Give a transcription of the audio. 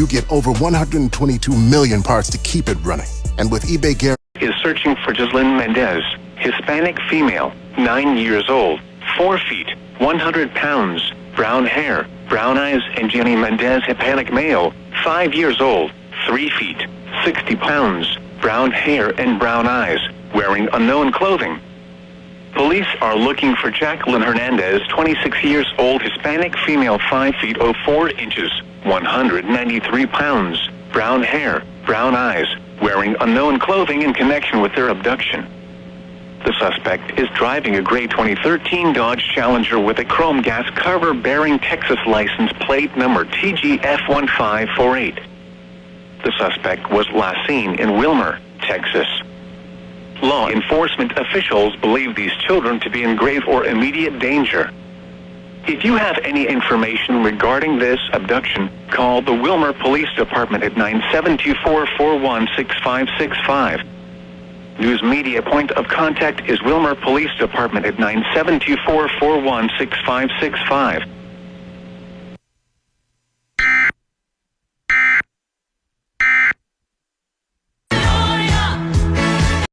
You get over 122 million parts to keep it running. And with eBay Guarantee is searching for Jocelyn Mendez, Hispanic female, 9 years old, 4 feet, 100 pounds, brown hair, brown eyes, and Jenny Mendez, Hispanic male, 5 years old, 3 feet, 60 pounds, brown hair and brown eyes, wearing unknown clothing. Police are looking for Jacqueline Hernandez, 26 years old, Hispanic female, 5 feet 04 inches, 193 pounds, brown hair, brown eyes, wearing unknown clothing in connection with their abduction. The suspect is driving a gray 2013 Dodge Challenger with a chrome gas cover bearing Texas license plate number TGF1548. The suspect was last seen in Wilmer, Texas. Law enforcement officials believe these children to be in grave or immediate danger. If you have any information regarding this abduction, call the Wilmer Police Department at 972-441-6565. News media point of contact is Wilmer Police Department at 972-441-6565.